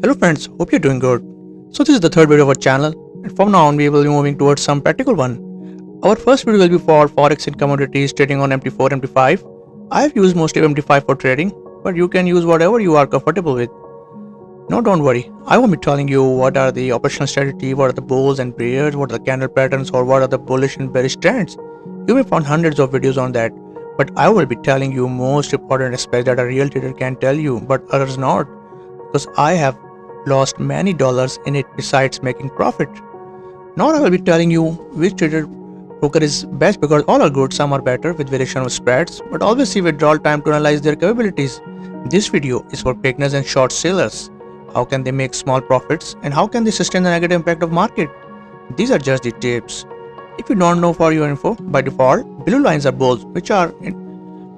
Hello friends, hope you're doing good. So this is the third video of our channel, and from now on we will be moving towards some practical one. Our first video will be for Forex in commodities trading on MT4, MT5. I've used mostly MT5 for trading, but you can use whatever you are comfortable with. No, don't worry. I won't be telling you what are the operational strategy, what are the bulls and bears, what are the candle patterns, or what are the bullish and bearish trends. You may find hundreds of videos on that, but I will be telling you most important aspects that a real trader can tell you, but others not, because I have lost many dollars in it besides making profit. Now I will be telling you which trader broker is best because all are good, some are better with variation of spreads, but always see withdrawal time to analyze their capabilities. This video is for beginners and short sellers. How can they make small profits and how can they sustain the negative impact of market? These are just the tips. If you don't know for your info, by default, blue lines are bulls which are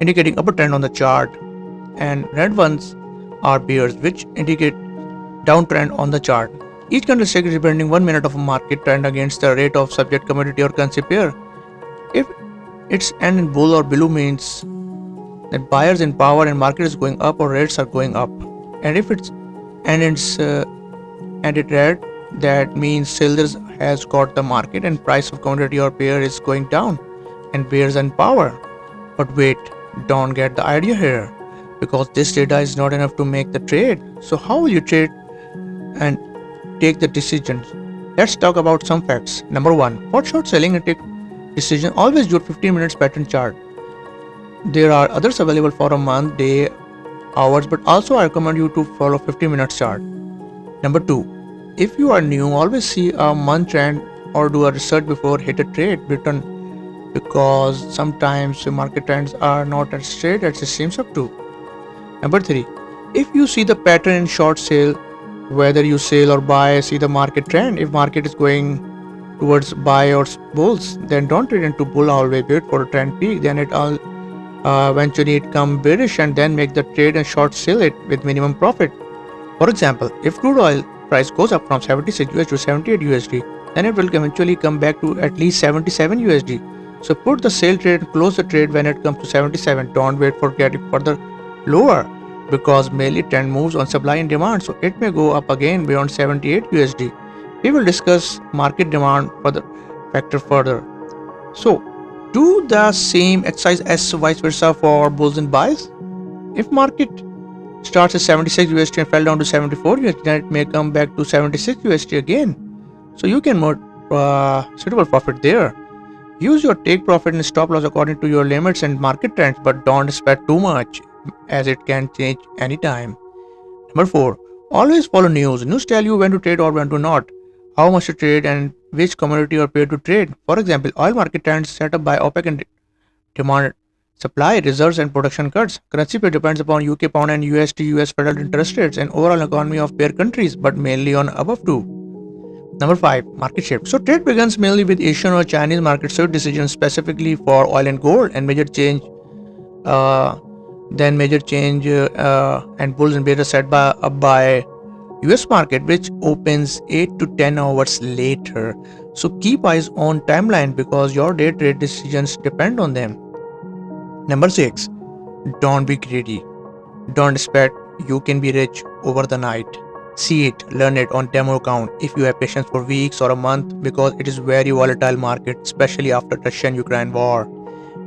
indicating upper trend on the chart, and red ones are bears which indicate downtrend on the chart. Each candlestick is representing 1 minute of a market trend against the rate of subject commodity or currency pair. If its end in bull or blue means that buyers in power and market is going up or rates are going up, and if it's ended red, that means sellers has got the market and price of commodity or pair is going down and bears in power. But wait, don't get the idea here, because this data is not enough to make the trade. So how will you trade and take the decisions? Let's talk about some facts. Number 1, for short selling and take decision, always use 15 minutes pattern chart. There are others available for a month, day, hours, but also I recommend you to follow 15 minutes chart. Number 2, if you are new, always see a month trend or do a research before hit a trade return, because sometimes the market trends are not as straight as it seems up to. Number 3, if you see the pattern in short sale, whether you sell or buy, see the market trend. If market is going towards buy or bulls, then don't trade into bull, always wait for a trend peak, then it all eventually it come bearish and then make the trade and short sell it with minimum profit. For example, if crude oil price goes up from 76 US to 78 USD, then it will eventually come back to at least 77 USD. So put the sell trade and close the trade when it comes to 77. Don't wait for getting further lower, because mainly trend moves on supply and demand, so it may go up again beyond 78 USD. We will discuss market demand further factor further. So do the same exercise as vice versa for bulls and buys. If market starts at 76 USD and fell down to 74 USD, then it may come back to 76 USD again. So you can more suitable profit there. Use your take profit and stop loss according to your limits and market trends, but don't expect too much, as it can change anytime. Number 4, always follow news. News tell you when to trade or when to not, how much to trade and which commodity or pair to trade. For example, oil market trends set up by OPEC and demand, supply, reserves and production cuts. Currency pair depends upon UK pound and USD, US federal interest rates and overall economy of pair countries, but mainly on above two. Number 5, market shift. So trade begins mainly with Asian or Chinese market shift decisions specifically for oil and gold, and major change and bulls and bears are set by US market, which opens 8 to 10 hours later. So keep eyes on timeline because your day trade decisions depend on them. Number 6, don't be greedy. Don't expect you can be rich over the night. See it, learn it on demo account if you have patience for weeks or a month, because it is very volatile market, especially after Russia and Ukraine war.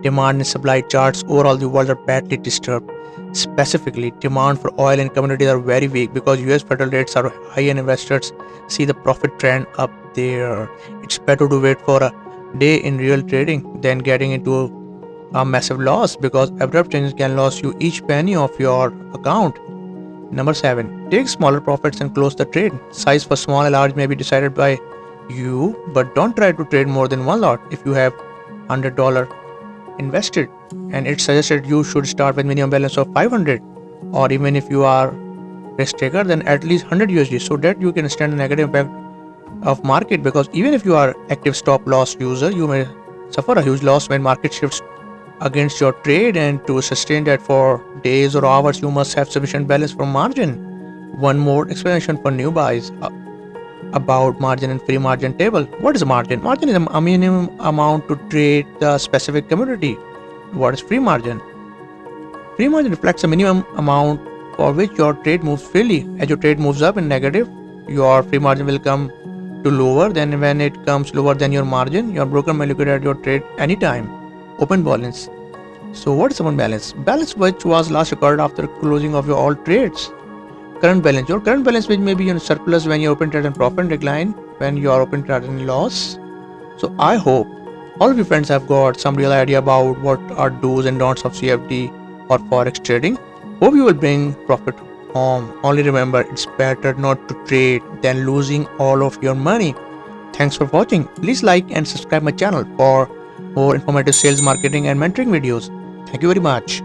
Demand and supply charts overall the world are badly disturbed. Specifically, demand for oil and commodities are very weak because US federal rates are high and investors see the profit trend up there. It's better to wait for a day in real trading than getting into a massive loss, because abrupt changes can lose you each penny of your account. Number 7, take smaller profits and close the trade. Size for small and large may be decided by you, but don't try to trade more than one lot. If you have $100 invested, and it's suggested you should start with minimum balance of 500, or even if you are risk taker, then at least 100 USD, so that you can stand the negative impact of market, because even if you are active stop loss user, you may suffer a huge loss when market shifts against your trade, and to sustain that for days or hours you must have sufficient balance from margin. One more explanation for new buys about margin and free margin table. What is a margin? Margin is a minimum amount to trade the specific commodity. What is free margin? Free margin reflects a minimum amount for which your trade moves freely. As your trade moves up in negative, your free margin will come to lower. Then when it comes lower than your margin, your broker may liquidate your trade anytime. Open balance. So what is open balance? Balance which was last recorded after closing of your all trades. Current balance. Your current balance which may be in surplus when you open trade and profit, decline when you are open trade in loss. So I hope all of you friends have got some real idea about what are do's and don'ts of CFD or forex trading. Hope you will bring profit home. Only remember, it's better not to trade than losing all of your money. Thanks for watching. Please like and subscribe my channel for more informative sales, marketing and mentoring videos. Thank you very much.